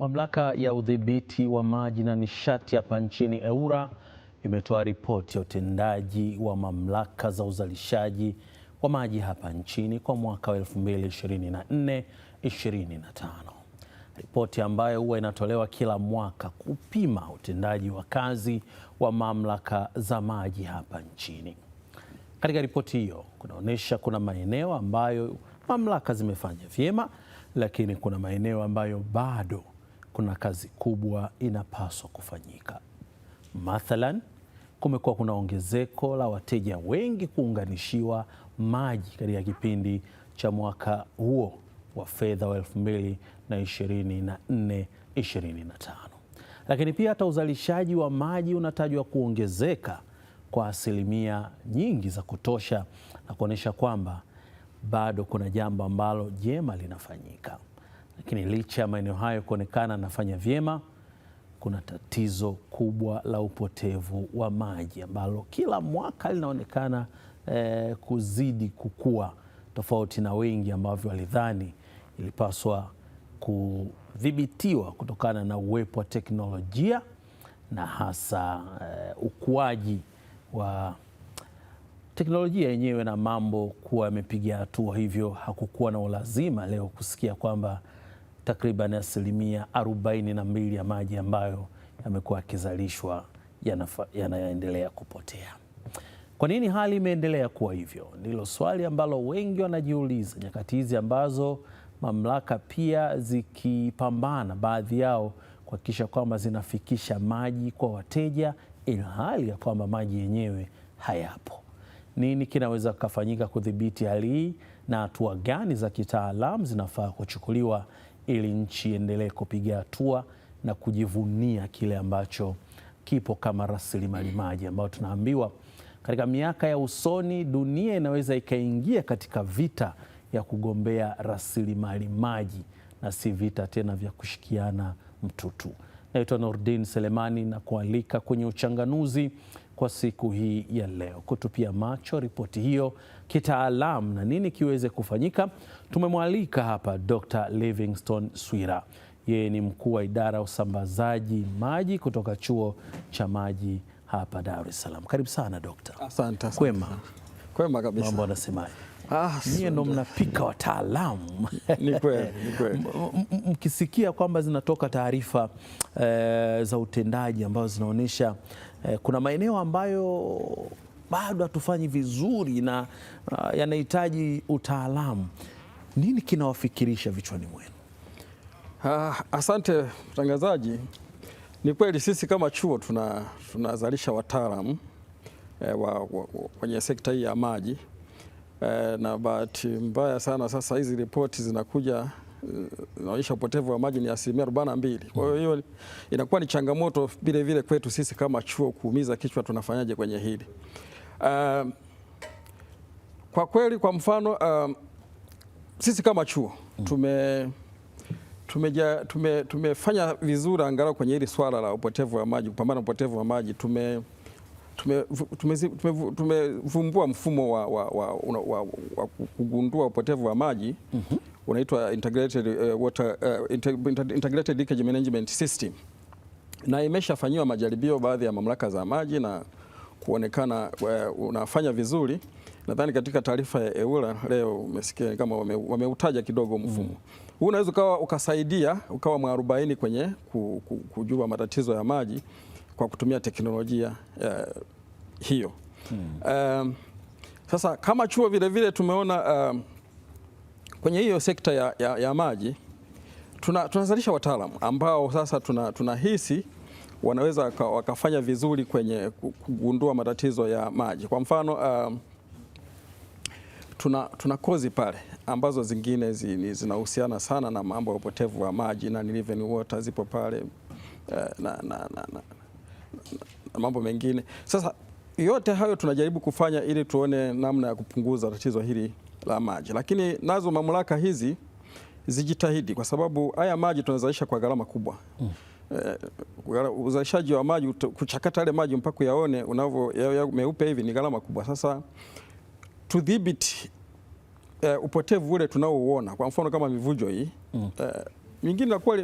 Mamlaka ya udhibiti wa maji na nishati hapa nchini EWURA imetoa ripoti ya utendaji wa mamlaka za uzalishaji wa maji hapa nchini kwa mwaka wa 2024-2025. Ripoti ambayo huwa inatolewa kila mwaka kupima utendaji wa kazi wa mamlaka za maji hapa nchini. Katika ripoti hiyo kunaonyesha kuna maeneo ambayo mamlaka zimefanya vyema, lakini kuna maeneo ambayo bado kuna kazi kubwa inapaswa kufanyika. Mathalan, kumekuwa kuna ongezeko la wateja wengi kuunganishiwa maji katika kipindi cha mwaka huo wa fedha wa 2024-2025. Lakini pia hata uzalishaji wa maji unatajwa kuongezeka kwa asilimia nyingi za kutosha na kuonyesha kwamba bado kuna jambo ambalo jema linafanyika. Lakini licha ya maeneo hayo kuonekana nafanya vyema, kuna tatizo kubwa la upotevu wa maji ambalo kila mwaka linaonekana kuzidi kukua, tofauti na wengi ambavyo walidhani ilipaswa kudhibitiwa kutokana na uwepo wa teknolojia na hasa ukuaji wa teknolojia yenyewe na mambo kuwa yamepiga hatua. Hivyo hakukuwa na ulazima leo kusikia kwamba takriban asilimia 42 ya maji ambayo yamekuwa yakizalishwa yanaendelea kupotea. Kwa nini hali imeendelea kuwa hivyo? Ndilo swali ambalo wengi wanajiuliza, nyakati hizi ambazo mamlaka pia zikipambana baadhi yao kuhakikisha kwamba zinafikisha maji kwa wateja, ilhali ya kwamba maji yenyewe hayapo. Nini kinaweza kufanyika kudhibiti hali hii na hatua gani za kitaalamu zinafaa kuchukuliwa ili nchi iendelee kupiga hatua na kujivunia kile ambacho kipo kama rasilimali maji, ambayo tunaambiwa katika miaka ya usoni dunia inaweza ikaingia katika vita ya kugombea rasilimali maji na si vita tena vya kushikiana mtutu. Naitwa Nurdin Selemani na kualika kwenye uchanganuzi kwa siku hii ya leo, kutupia macho ripoti hiyo kitaalamu na nini kiweze kufanyika. Tumemwalika hapa Dr. Livingstone Swira. Yeye ni mkuu wa idara ya usambazaji maji kutoka Chuo cha Maji hapa Dar es Salaam. Karibu sana Dokta. Asante. Kwema? Kwema kabisa. Mambo anasemaje? Nyie ndo mnapika wataalamu. Ni kweli, ni kweli. Mkisikia kwamba zinatoka taarifa za utendaji ambazo zinaonyesha kuna maeneo ambayo bado hatufanyi vizuri na yanahitaji utaalamu, nini kinawafikirisha vichwani mwenu? Asante mtangazaji. Ni kweli sisi kama chuo tunazalisha wataalamu kwenye sekta hii ya maji. Na bahati mbaya sana sasa hizi ripoti zinakuja zinaonyesha upotevu wa maji ni 42%. Kwa hiyo inakuwa ni changamoto vile vile kwetu sisi kama chuo kuumiza kichwa tunafanyaje kwenye hili. Kwa kweli, kwa mfano sisi kama chuo tumefanya vizuri angalau kwenye hili swala la upotevu wa maji, kupambana na upotevu wa maji. Tumevumbua mfumo wa kugundua upotevu wa maji unaitwa Integrated Leakage Management System, na imeshafanyiwa majaribio baadhi ya mamlaka za maji na kuonekana unafanya vizuri. Nadhani katika taarifa ya EWURA leo umesikia kama wameutaja kidogo mfumo huu. Unaweza ukasaidia ukawa mwarobaini kwenye kujua matatizo ya maji kwa kutumia teknolojia hiyo. Sasa kama chuo vile vile tumeona kwenye hiyo sekta ya maji tunazalisha wataalamu ambao sasa tunahisi wanaweza wakafanya vizuri kwenye kugundua matatizo ya maji. Kwa mfano tuna kozi pale ambazo zingine zinahusiana sana na mambo ya upotevu wa maji na living water zipo pale na mambo mengine. Sasa yote hayo tunajaribu kufanya ili tuone namna ya kupunguza tatizo hili la maji, lakini nazo mamlaka hizi zijitahidi, kwa sababu haya maji tunazalisha kwa gharama kubwa. Uzalishaji wa maji, kuchakata yale maji mpaka uyaone unavyo meupe hivi ni gharama kubwa. Sasa tudhibiti upotevu ule tunaouona, kwa mfano kama mivujo hii mingine inakuwa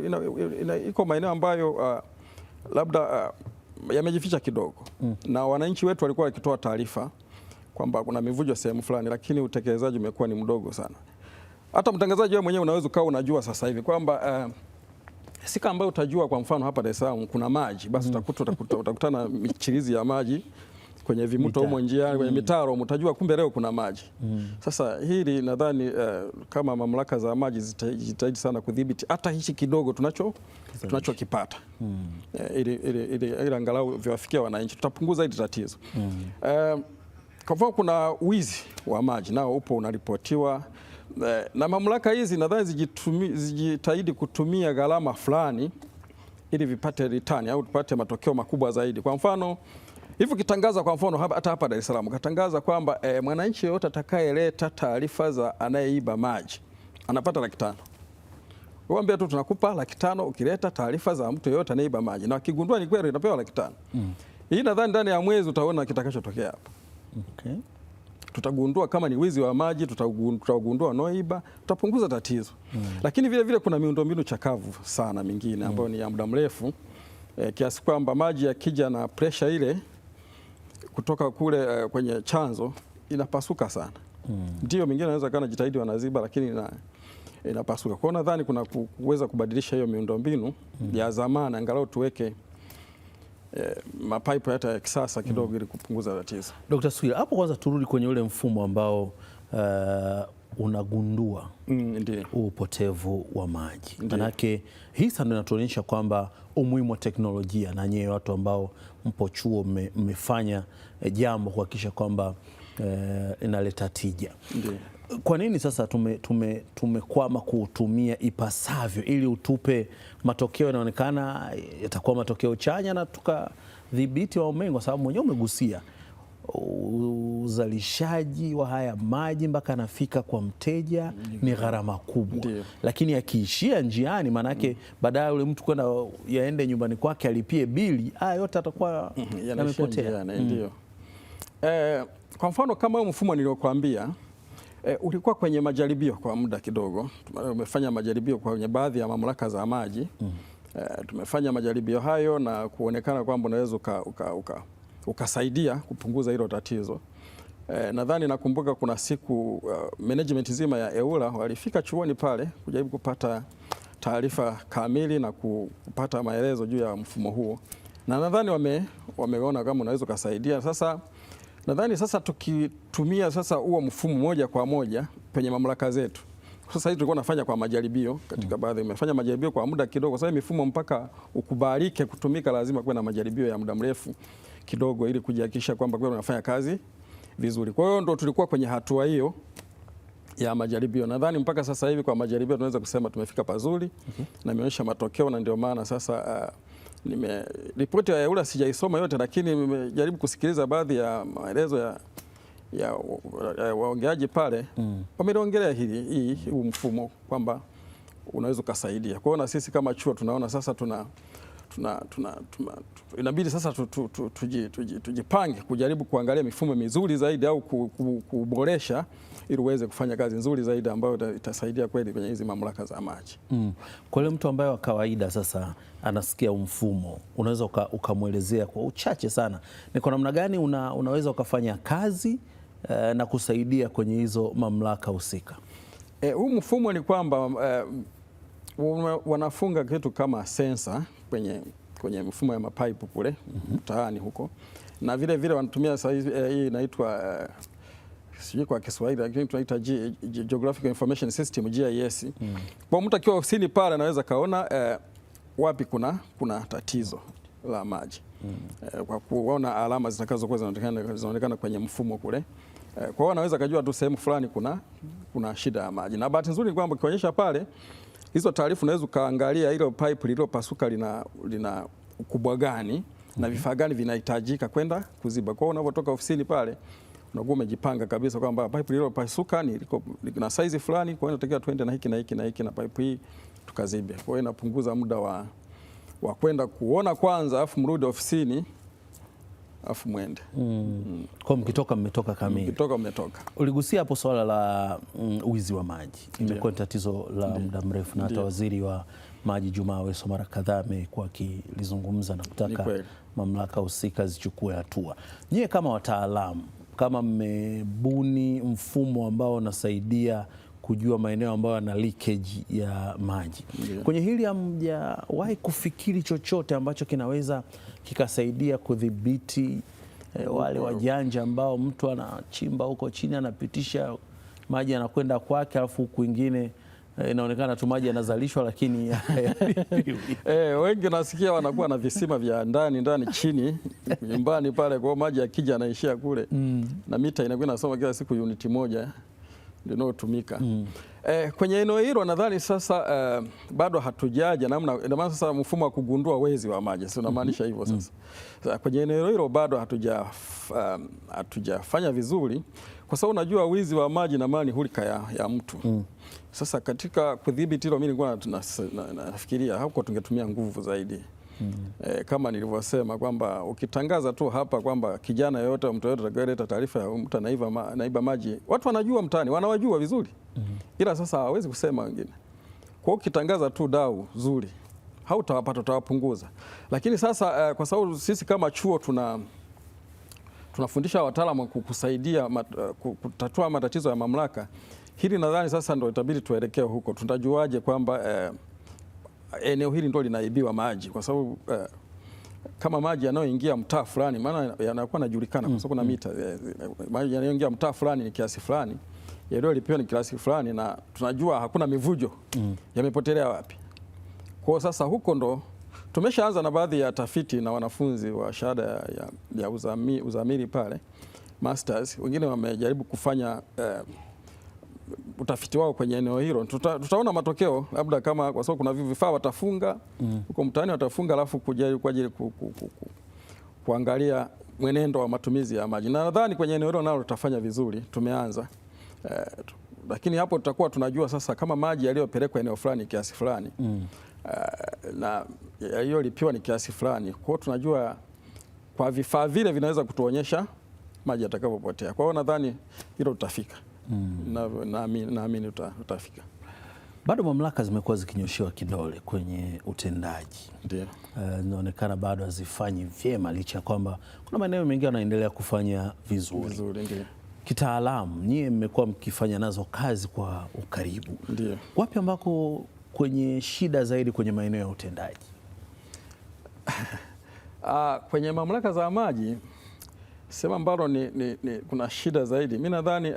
iko maeneo ambayo labda yamejificha kidogo na wananchi wetu walikuwa wakitoa taarifa kwamba kuna mivujo sehemu fulani, lakini utekelezaji umekuwa ni mdogo sana. Hata mtangazaji wewe mwenyewe unaweza ukawa unajua sasa hivi kwamba siku ambayo utajua kwa mfano hapa Dar es Salaam kuna maji, basi utakutana na michirizi ya maji kwenye vimuto humo njiani, kwenye mitaro, utajua kumbe leo kuna maji. Sasa hili nadhani kama mamlaka za maji zitajitahidi sana kudhibiti hata hichi kidogo tunachokipata ili angalau viwafikia wananchi, tutapunguza hili tatizo. Kwa mfano kuna wizi wa maji nao upo unaripotiwa, na mamlaka hizi nadhani zijitahidi kutumia gharama fulani ili vipate return au tupate matokeo makubwa zaidi. Kwa mfano hivi ukitangaza kwa mfano hata hapa Dar es Salaam ukatangaza kwamba mwananchi yoyote atakayeleta taarifa za anayeiba maji anapata 500,000. Waambia tu tunakupa 500,000 ukileta taarifa za mtu yoyote anayeiba maji, na akigundua ni kweli utapewa 500,000. Hii nadhani ndani ya mwezi utaona kitakachotokea hapa. Okay. Tutagundua kama ni wizi wa maji, tutagundua wanaoiba, tutapunguza tatizo. Lakini vile vile kuna miundombinu chakavu sana mingine ambayo ni ya muda mrefu kiasi kwamba maji yakija na pressure ile kutoka kule kwenye chanzo inapasuka sana. Ndio mingine anaweza kana jitahidi wanaziba, lakini inapasuka. Kwa hiyo nadhani kuna kuweza kubadilisha hiyo miundombinu ya zamani, angalau tuweke mapaipu hata ya kisasa kidogo ili kupunguza tatizo. Dr. Swila, hapo kwanza turudi kwenye ule mfumo ambao unagundua upotevu wa maji. Manake hii sana inatuonyesha kwamba umuhimu wa teknolojia, na nyewe watu ambao mpo chuo mmefanya jambo kuhakikisha kwamba inaleta tija. Kwa nini sasa tumekwama kuutumia ipasavyo ili utupe matokeo yanaonekana yatakuwa matokeo chanya na tukadhibiti wa umengo? Kwa sababu mwenyewe umegusia uzalishaji wa haya maji mpaka anafika kwa mteja ni gharama kubwa. Lakini akiishia njiani, manake baadaye yule mtu kwenda yaende nyumbani kwake alipie bili, yote atakuwa yamepotea. Ndio. Kwa mfano kama mfumo niliokuambia ulikuwa kwenye majaribio kwa muda kidogo. Tumefanya majaribio kwenye baadhi ya mamlaka za maji. Tumefanya majaribio hayo na kuonekana kwamba unaweza ukasaidia kupunguza hilo tatizo. Nadhani nakumbuka kuna siku management zima ya EWURA walifika chuoni pale kujaribu kupata taarifa kamili na kupata maelezo juu ya mfumo huo, na nadhani wameona kama unaweza kusaidia. Sasa nadhani sasa tukitumia sasa huo mfumo moja kwa moja kwenye mamlaka zetu. Sasa hivi tulikuwa nafanya kwa majaribio katika baadhi, nimefanya majaribio kwa muda kidogo. Sasa mifumo mpaka ukubalike kutumika lazima kuwe na majaribio ya muda mrefu kidogo ili kujihakikisha kwamba kweli unafanya kazi vizuri. Kwa hiyo ndo tulikuwa kwenye hatua hiyo ya majaribio. Nadhani mpaka sasa hivi kwa majaribio tunaweza kusema tumefika pazuri na imeonyesha matokeo, na ndio maana sasa ripoti ya EWURA sijaisoma yote, lakini nimejaribu kusikiliza baadhi ya maelezo ya waongeaji pale. Wameongelea huu mfumo kwamba unaweza kusaidia. Kwa hiyo na sisi kama chuo tunaona sasa inabidi sasa tujipange kujaribu kuangalia mifumo mizuri zaidi au kuboresha ili uweze kufanya kazi nzuri zaidi ambayo itasaidia kweli kwenye hizi mamlaka za maji. Kwa yule mtu ambaye wa kawaida sasa anasikia mfumo, unaweza ukamwelezea kwa uchache sana ni kwa namna gani unaweza ukafanya kazi na kusaidia kwenye hizo mamlaka husika? Huu mfumo ni kwamba wanafunga kitu kama sensa kwenye mfumo ya mapaipu kule mtaani huko, na vile vile wanatumia hii inaitwa sijui kwa Kiswahili lakini tunaita Geographic Information System, GIS. Kwa mtu akiwa ofisini pale anaweza kaona wapi kuna tatizo la maji kwa kuona alama zitakazokuwa zinaonekana kwenye mfumo kule. Kwa hiyo anaweza kujua tu sehemu fulani kuna shida ya maji, na bahati nzuri ni kwamba ukionyesha pale hizo taarifa unaweza ukaangalia hilo pipe lililopasuka lina ukubwa gani na vifaa gani vinahitajika kwenda kuziba. Kwa hiyo unapotoka ofisini pale unakuwa umejipanga kabisa kwamba pipe lililopasuka lina size fulani, kwa hiyo inatakiwa tuende na hiki na hiki na hiki na pipe hii tukazibe. Kwa hiyo inapunguza muda wa kwenda kuona kwanza afu mrudi ofisini afu mwende. Kwa mkitoka mmetoka kamili. Mkitoka mmetoka. Uligusia hapo swala la wizi wa maji. Imekuwa tatizo la muda mrefu, na hata waziri wa Maji Jumaa Aweso mara kadhaa amekuwa akilizungumza na kutaka mamlaka husika zichukue hatua. Nyie kama wataalamu, kama mmebuni mfumo ambao unasaidia kujua maeneo ambayo yana leakage ya maji, kwenye hili hamjawahi kufikiri chochote ambacho kinaweza kikasaidia kudhibiti wale wajanja ambao mtu anachimba huko chini anapitisha maji anakwenda kwake, alafu kwingine inaonekana tu maji yanazalishwa lakini wengi nasikia wanakuwa na visima vya ndani chini nyumbani pale, kwa maji yakija yanaishia kule na mita inakuwa inasoma kila siku uniti moja linalotumika. Kwenye eneo hilo nadhani sasa bado hatujaja namna, ndio maana sasa mfumo wa kugundua wezi wa maji sio unamaanisha hivyo sasa. Kwenye eneo hilo bado hatujafanya vizuri, kwa sababu unajua wizi wa maji na mali hulika ya mtu. Sasa katika kudhibiti hilo mimi nilikuwa nafikiria hapo tungetumia nguvu zaidi. Kama nilivyosema kwamba ukitangaza tu hapa kwamba kijana yoyote mtu yoyote atakayeleta taarifa ya mtu anaiba maji, watu wanajua mtaani, wanawajua vizuri. Ila sasa hawezi kusema wengine. Kwa hiyo ukitangaza tu dau zuri, hautawapata, utawapunguza. Lakini sasa kwa sababu sisi kama chuo tunafundisha wataalamu kusaidia kutatua matatizo ya mamlaka, hili nadhani sasa ndio itabidi tuelekee huko. Tutajuaje kwamba eneo hili ndio linaibiwa maji, kwa sababu kama maji yanayoingia mtaa fulani, maana yanakuwa yanajulikana kwa sababu kuna mita, maji yanayoingia mtaa fulani ni kiasi fulani, yaliyolipiwa ni kiasi fulani, na tunajua hakuna mivujo, yamepotelea wapi. Kwa sasa huko ndo tumeshaanza na baadhi ya tafiti na wanafunzi wa shahada ya uzamili pale masters, wengine wamejaribu kufanya utafiti wao kwenye eneo hilo. Tutaona matokeo labda, kama kwa sababu kuna vifaa watafunga huko mtaani, watafunga alafu kwa ajili kuangalia mwenendo wa matumizi ya maji, na nadhani kwenye eneo hilo nalo tutafanya vizuri. Tumeanza lakini hapo tutakuwa tunajua sasa kama maji yaliyopelekwa eneo fulani kiasi fulani na yaliyolipiwa ni kiasi fulani. Kwa hiyo tunajua kwa vifaa vile vinaweza kutuonyesha maji yatakavyopotea. Kwa hiyo nadhani hilo tutafika. Naamini utafika. Bado mamlaka zimekuwa zikinyoshewa kidole kwenye utendaji. Ndio. Inaonekana bado hazifanyi vyema, licha ya kwamba kuna maeneo mengi yanaendelea kufanya vizuri. Ndio. Kitaalamu, nyie mmekuwa mkifanya nazo kazi kwa ukaribu. Ndio. Wapi ambako kwenye shida zaidi kwenye maeneo ya utendaji? Kwenye mamlaka za maji sema ambalo kuna shida zaidi, mimi nadhani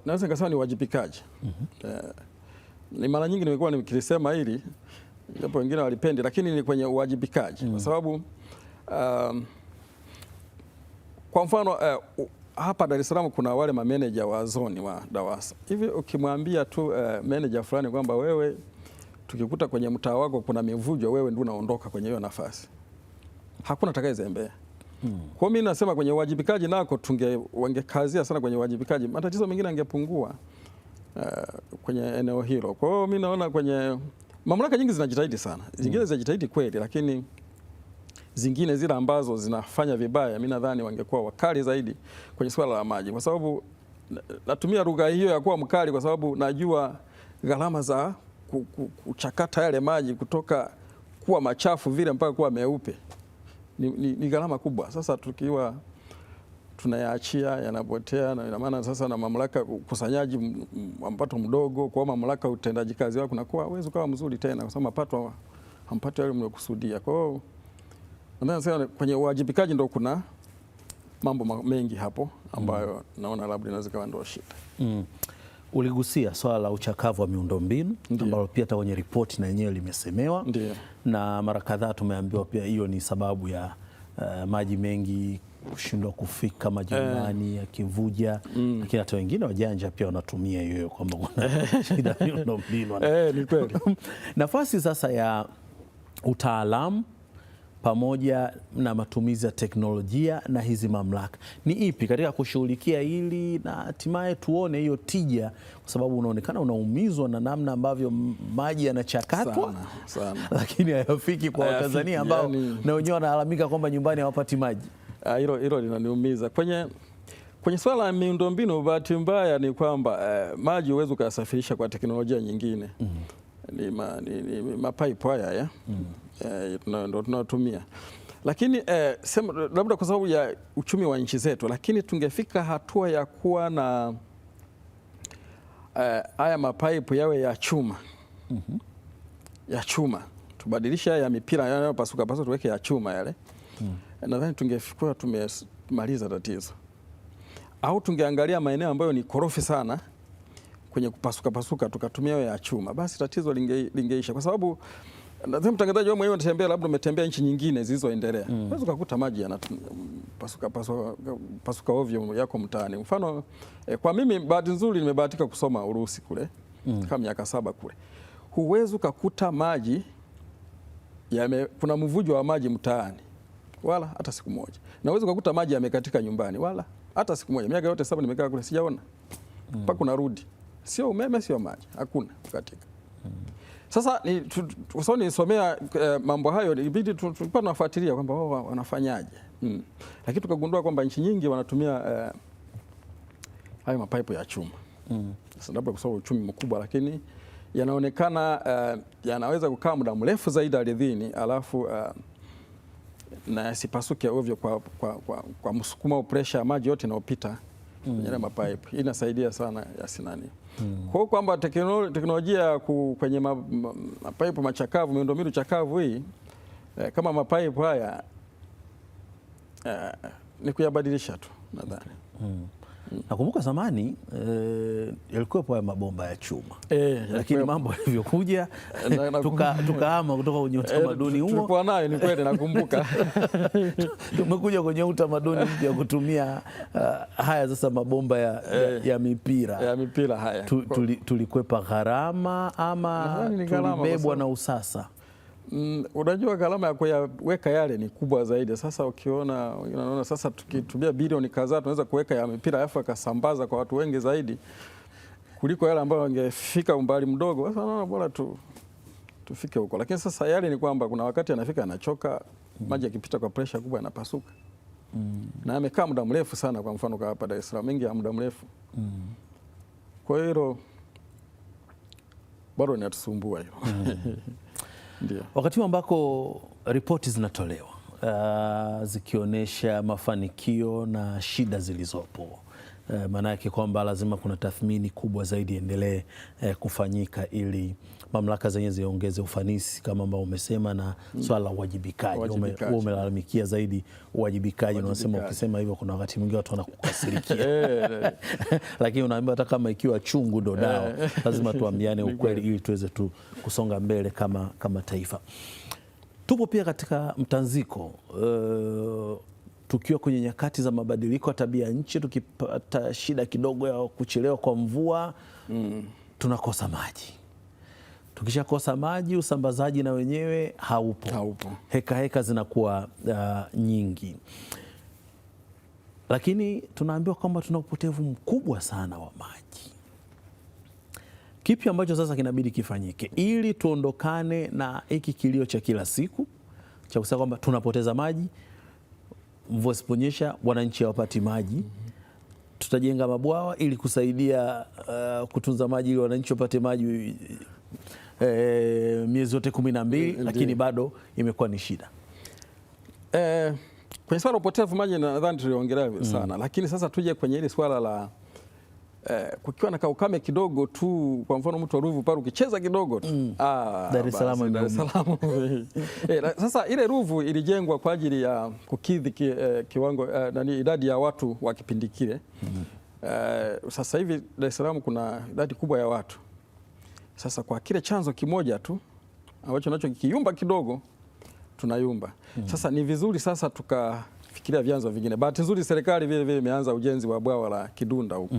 naweza nikasema ni uwajibikaji. Ni mara nyingi nimekuwa nikilisema hili, japo wengine walipendi, lakini ni kwenye uwajibikaji. Kwa sababu kwa mfano hapa Dar es Salaam kuna wale mameneja wa zoni wa DAWASA. Hivi ukimwambia tu meneja fulani kwamba wewe, tukikuta kwenye mtaa wako kuna mivujo, wewe ndio unaondoka kwenye hiyo nafasi, hakuna atakayezembea. Kwa mimi nasema kwenye uwajibikaji nako wangekazia sana kwenye uwajibikaji, matatizo mengine angepungua kwenye eneo hilo. Kwa hiyo mimi naona kwenye mamlaka nyingi zinajitahidi sana, zingine zinajitahidi kweli, lakini zingine zile ambazo zinafanya vibaya, mimi nadhani wangekuwa wakali zaidi kwenye swala la maji. Kwa sababu natumia lugha hiyo ya kuwa mkali kwa sababu najua gharama za kuchakata yale maji kutoka kuwa machafu vile mpaka kuwa meupe ni gharama kubwa. Sasa tukiwa tunayaachia yanapotea, na ina maana sasa na mamlaka ukusanyaji mapato mdogo, kwa mamlaka utendaji kazi wako unakuwa uwezo kawa mzuri tena, kwa sababu mapato hampati yale mliokusudia. Kwa hiyo nadhani kwenye uwajibikaji ndio kuna mambo mengi hapo ambayo naona labda inaweza kuwa ndio shida. Uligusia swala la uchakavu wa miundombinu ambalo pia hata kwenye ripoti na yenyewe limesemewa. Ndiyo. Na mara kadhaa tumeambiwa pia hiyo ni sababu ya maji mengi kushindwa kufika majumbani yakivuja, lakini hata wengine wajanja pia wanatumia hiyo kwamba kuna shida ya miundombinu. Ni kweli. Nafasi sasa ya utaalamu pamoja na matumizi ya teknolojia na hizi mamlaka ni ipi katika kushughulikia hili na hatimaye tuone hiyo tija, kwa sababu unaonekana unaumizwa na namna ambavyo maji yanachakatwa sana, lakini hayafiki kwa Watanzania ambao na wenyewe wanalalamika kwamba nyumbani hawapati maji. Hilo linaniumiza. Kwenye swala la miundombinu, bahati mbaya ni kwamba maji huwezi kuyasafirisha kwa teknolojia nyingine. ni mapaipu haya ya ndo tunatumia, lakini labda kwa sababu ya uchumi wa nchi zetu, lakini tungefika hatua ya kuwa na haya mapaipu yawe ya chuma ya chuma, tubadilishe haya ya mipira yanayopasuka pasuka tuweke ya chuma yale. Nadhani tungefika tumemaliza tatizo, au tungeangalia maeneo ambayo ni korofi sana kwenye kupasuka pasuka tukatumia ya chuma, basi tatizo lingeisha, kwa sababu nadhani mtangazaji wewe mwenyewe unatembea, labda umetembea nchi nyingine zilizoendelea, unaweza kukuta maji yanapasuka ovyo yako mtaani. Mfano kwa mimi bahati nzuri nimebahatika kusoma Urusi kule kama miaka 7 kule, huwezi kukuta maji kuna mvujo wa maji mtaani wala hata siku moja, na huwezi kukuta maji yamekatika nyumbani wala hata siku moja. Miaka yote 7 nimekaa kule sijaona mpaka unarudi, sio umeme sio maji, hakuna katika. Sasa kwa sababu nilisomea mambo hayo, ilibidi tulikuwa tunafuatilia kwamba wao wanafanyaje, lakini tukagundua kwamba nchi nyingi wanatumia hayo mapaipu ya chuma. Sasa labda kwa sababu uchumi mkubwa, lakini yanaonekana yanaweza kukaa muda mrefu zaidi ardhini, alafu na yasipasuke ovyo kwa msukumo au pressure ya maji yote inayopita kwenye ile mapaipu. Hii inasaidia sana yasinani. Kwa hiyo kwamba teknolojia kwenye mapaipu machakavu, miundombinu chakavu hii kama mapaipu haya ni kuyabadilisha tu nadhani. Nakumbuka zamani yalikuwepo haya mabomba ya chuma lakini mambo yalivyokuja tukahama kutoka kwenye utamaduni huo. Tulikuwa nayo, ni kweli nakumbuka. Tumekuja kwenye utamaduni mpya kutumia haya sasa mabomba ya mipira haya. Tulikwepa gharama ama tulibebwa na usasa? Unajua gharama ya kuyaweka yale ni kubwa zaidi. Sasa unaona sasa tukitumia bilioni kadhaa tunaweza kuweka ya mipira alafu akasambaza kwa watu wengi zaidi kuliko yale ambayo wangefika umbali mdogo. Sasa naona bora tufike huko, lakini sasa yale ni kwamba kuna wakati anafika anachoka, maji yakipita kwa pressure kubwa yanapasuka na amekaa muda mrefu sana. Kwa mfano kwa hapa Dar es Salaam mengi ya muda mrefu kwa hiyo bado inatusumbua hiyo. Ndiyo. Wakati ambako ripoti zinatolewa zikionyesha mafanikio na shida zilizopo, maana yake kwamba lazima kuna tathmini kubwa zaidi endelee kufanyika ili mamlaka zenyewe ziongeze ufanisi kama ambao umesema, na swala la uwajibikaji. Umelalamikia zaidi uwajibikaji, unasema ukisema hivyo kuna wakati mwingine watu wanakukasirikia lakini unaambia hata kama ikiwa chungu ndo dawa, lazima tuambiane ukweli ili tuweze tu kusonga mbele kama taifa. Tupo pia katika mtanziko tukiwa kwenye nyakati za mabadiliko ya tabia nchi. Tukipata shida kidogo ya kuchelewa kwa mvua tunakosa maji. Tukishakosa maji, usambazaji na wenyewe haupo. Heka zinakuwa nyingi, lakini tunaambiwa kwamba tuna upotevu mkubwa sana wa maji. Kipi ambacho sasa kinabidi kifanyike ili tuondokane na hiki kilio cha kila siku cha kusema kwamba tunapoteza maji, mvua isiponyesha wananchi hawapati maji? Tutajenga mabwawa ili kusaidia kutunza maji ili wananchi wapate maji miezi yote 12, lakini bado imekuwa ni shida. Kwenye swala upotevu maji nadhani tuliongelea sana, lakini sasa tuje kwenye ile swala la kukiwa na kaukame kidogo tu, kwa mfano mtu wa Ruvu pale ukicheza kidogo tu Dar es Salaam. Sasa ile Ruvu ilijengwa kwa ajili ya kukidhi kiwango idadi ya watu wa kipindi kile. Sasa hivi Dar es Salaam kuna idadi kubwa ya watu. Sasa kwa kile chanzo kimoja tu ambacho nacho kikiyumba kidogo tunayumba. Sasa ni vizuri sasa tukafikiria vyanzo vingine. Bahati nzuri serikali vile imeanza ujenzi wa bwawa la Kidunda huko.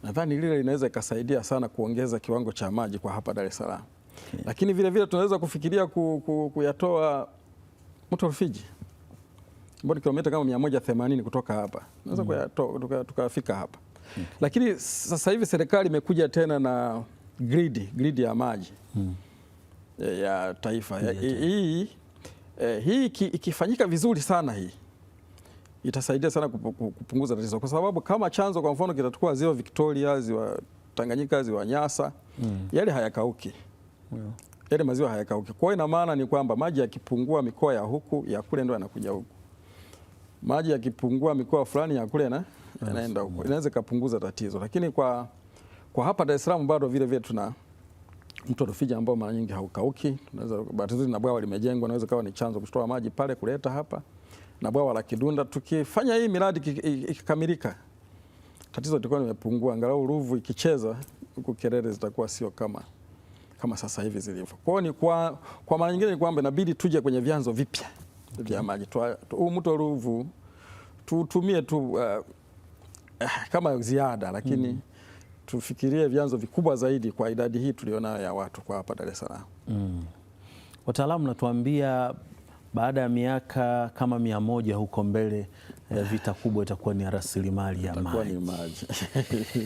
Nadhani lile linaweza ikasaidia sana kuongeza kiwango cha maji kwa hapa Dar es Salaam. Lakini vile tunaweza kufikiria kuyatoa mto Rufiji ambao ni kilomita kama 180 kutoka hapa. Naweza kuyatoa tukafika hapa. Lakini sasa hivi serikali imekuja tena na grid ya maji ya taifa. Hii ikifanyika vizuri sana, hii itasaidia sana kupunguza tatizo, kwa sababu kama chanzo kwa mfano kitatukua ziwa Victoria, ziwa Tanganyika, ziwa Nyasa, yale hayakauki. yale maziwa hayakauki. Kwa hiyo ina maana ni kwamba maji yakipungua mikoa ya huku ya kule ndio yanakuja huku, maji yakipungua mikoa fulani ya kule na yanaenda huko, inaweza kupunguza tatizo. Lakini kwa hapa Dar es Salaam bado vile vile tuna mto Rufiji ambao mara nyingi haukauki. Tunaweza bahati nzuri na bwawa limejengwa, naweza kawa ni chanzo kutoa maji pale kuleta hapa, na bwawa la Kidunda. Tukifanya hii miradi ikikamilika, tatizo litakuwa limepungua, angalau Ruvu ikicheza huku kelele zitakuwa sio kama sasa hivi zilivyo. Kwa hiyo ni kwa maana nyingine ni kwamba inabidi tuje kwenye vyanzo vipya vya maji. Huu mto Ruvu tutumie tu kama ziada, lakini tufikirie vyanzo vikubwa zaidi kwa idadi hii tulionayo ya watu kwa hapa Dar es Salaam. Wataalamu natuambia baada ya miaka kama 100 huko mbele, vita kubwa itakuwa ni rasilimali ya maji.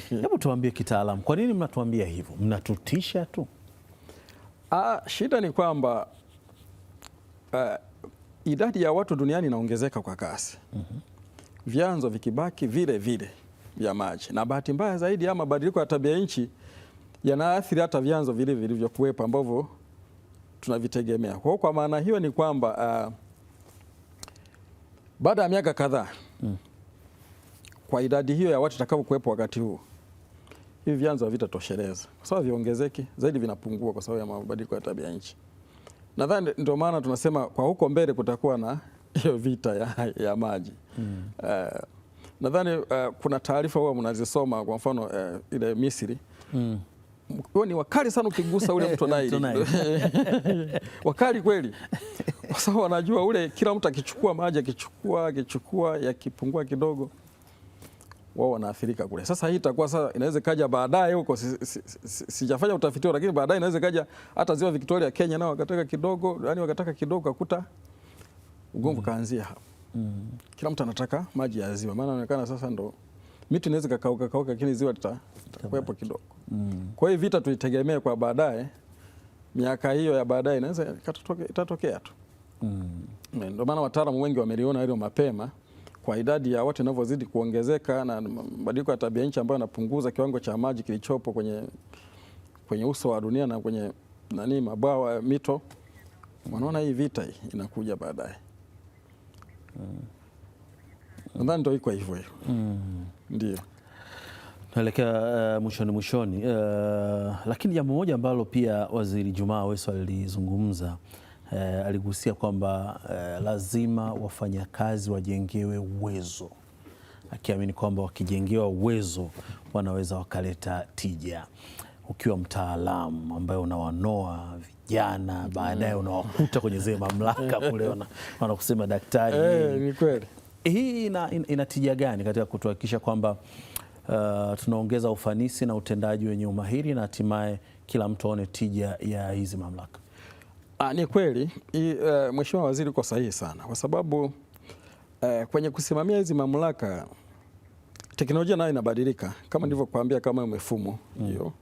Hebu tuambie kitaalamu, kwa nini mnatuambia hivyo? Mnatutisha tu? Shida ni kwamba idadi ya watu duniani inaongezeka kwa kasi. Vyanzo vikibaki vile vile vya maji, na bahati mbaya zaidi ya mabadiliko ya tabia nchi yanaathiri hata vyanzo vile vilivyokuwepo ambavyo tunavitegemea. Kwa maana hiyo ni kwamba baada ya miaka kadhaa, kwa idadi hiyo ya watu itakavyokuwepo wakati huu, hivi vyanzo havitatosheleza, kwa sababu viongezeki zaidi, vinapungua kwa sababu ya mabadiliko ya tabia nchi. Nadhani ndio maana tunasema kwa huko mbele kutakuwa na hiyo vita ya maji. Nadhani kuna taarifa huwa mnazisoma, kwa mfano ile Misri ni wakali sana ukigusa ule mto Nile. Wakali kweli, kwa sababu wanajua ule kila mtu akichukua maji akichukua yakipungua kidogo, wao wanaathirika kule. Sasa hii itakuwa sasa, inaweza kaja baadaye huko, sijafanya utafiti, lakini baadaye inaweza kaja hata ziwa Victoria Kenya nao wakataka kidogo, kukuta ugomvi kaanzia hapo. Kila mtu anataka maji ya ziwa, maana inaonekana sasa ndo mito inaweza kakauka, lakini ziwa litakuwepo kidogo. Kwa hiyo vita tuitegemee kwa baadaye, miaka hiyo ya baadaye inaweza itatokea tu. Ndio maana wataalamu wengi wameliona hilo mapema, kwa idadi ya watu inavyozidi kuongezeka na mabadiliko ya tabia nchi ambayo yanapunguza kiwango cha maji kilichopo kwenye uso wa dunia na kwenye mabwawa, mito, wanaona hii vita hii inakuja baadaye. Nadhani ndio iko hivyo. Ndio naelekea mwishoni, lakini jambo moja ambalo pia Waziri Jumaa Aweso alizungumza, aligusia kwamba lazima wafanyakazi wajengewe uwezo, akiamini kwamba wakijengewa uwezo wanaweza wakaleta tija. Ukiwa mtaalamu ambaye unawanoa vijana, baadaye unawakuta kwenye zile mamlaka kule wanakusema daktari. Ni kweli. Hii ina tija gani katika kutuhakikisha kwamba tunaongeza ufanisi na utendaji wenye umahiri na hatimaye kila mtu aone tija ya hizi mamlaka? Ni kweli, Mheshimiwa Waziri uko sahihi sana, kwa sababu kwenye kusimamia hizi mamlaka teknolojia nayo inabadilika, kama nilivyokuambia, kama hiyo mifumo hiyo,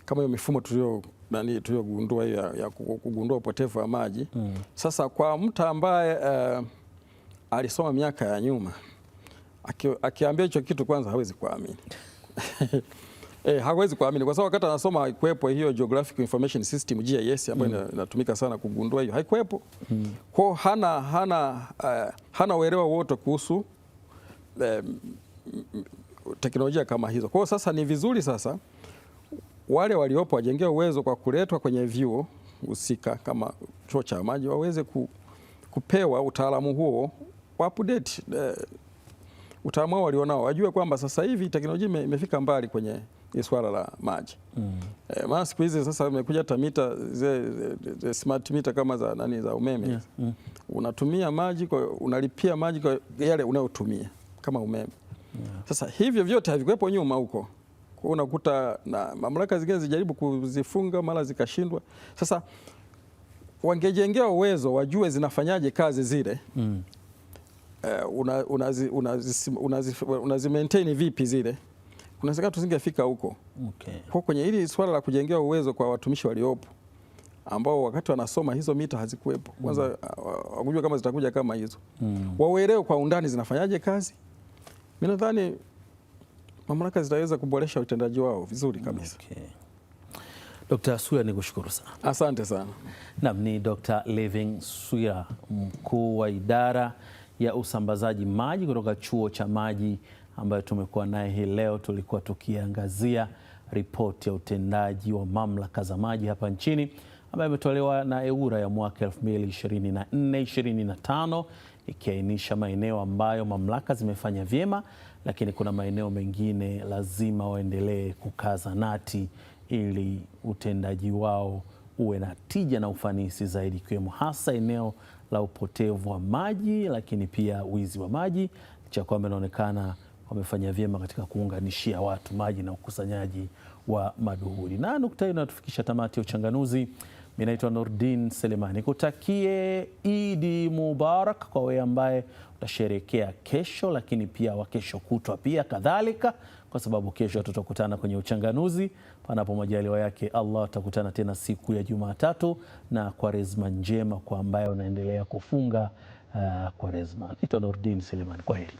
kama hiyo mifumo tuliyogundua ya kugundua upotevu wa maji. Sasa kwa mtu ambaye alisoma miaka ya nyuma, akiambia hicho kitu, kwanza hawezi kuamini. Hawezi kuamini, kwa sababu wakati anasoma haikuwepo hiyo Geographic Information System GIS ambayo inatumika sana kugundua hiyo, haikuwepo. Kwa hana uelewa wote kuhusu teknolojia kama hizo. Kwa hiyo sasa ni vizuri sasa wale waliopo wajengea uwezo kwa kuletwa kwenye vyuo husika kama chuo cha maji, waweze kupewa utaalamu huo wa update, utaalamu walionao, wajue kwamba sasa hivi teknolojia imefika mbali kwenye swala la maji. Maana siku hizi sasa imekuja hata mita ze smart meter kama za umeme. Unatumia maji, unalipia maji kwa yale unayotumia kama umeme. Sasa hivyo vyote havikuwepo nyuma huko. Kwa unakuta na mamlaka zingine zijaribu kuzifunga, mara zikashindwa. Sasa wangejengea uwezo, wajue zinafanyaje kazi zile. Unazi maintain vipi zile, kunawezekana tusingefika huko. Kwa kwenye hili swala la kujengea uwezo kwa watumishi waliopo ambao wakati wanasoma hizo mita hazikuwepo, kwanza wakujua kama zitakuja kama hizo, wauelewe kwa undani zinafanyaje kazi. Mimi nadhani mamlaka zitaweza kuboresha utendaji wao vizuri kabisa. Dr. Suya, nikushukuru sana. Asante sana. Naam, ni Dr. Living Suya, mkuu wa idara ya usambazaji maji kutoka Chuo cha Maji, ambayo tumekuwa naye hii leo. Tulikuwa tukiangazia ripoti ya utendaji wa mamlaka za maji hapa nchini ambayo imetolewa na EWURA ya mwaka 2024-2025 ikiainisha maeneo ambayo mamlaka zimefanya vyema, lakini kuna maeneo mengine lazima waendelee kukaza nati ili utendaji wao uwe na tija na ufanisi zaidi, ikiwemo hasa eneo la upotevu wa maji, lakini pia wizi wa maji, cha kwamba inaonekana wamefanya vyema katika kuunganishia watu maji na ukusanyaji wa maduhuli. Na nukta hiyo inatufikisha tamati ya Uchanganuzi. Mimi naitwa Nurdin Selemani. Kutakie Idi Mubarak kwa wewe ambaye utasherehekea kesho, lakini pia wa kesho kutwa pia kadhalika, kwa sababu kesho tutakutana kwenye Uchanganuzi. Panapo majaliwa yake Allah, tutakutana tena siku ya Jumatatu, na Kwaresma njema kwa ambaye unaendelea kufunga Kwaresma. Naitwa Nurdin Selemani. Kwaheri.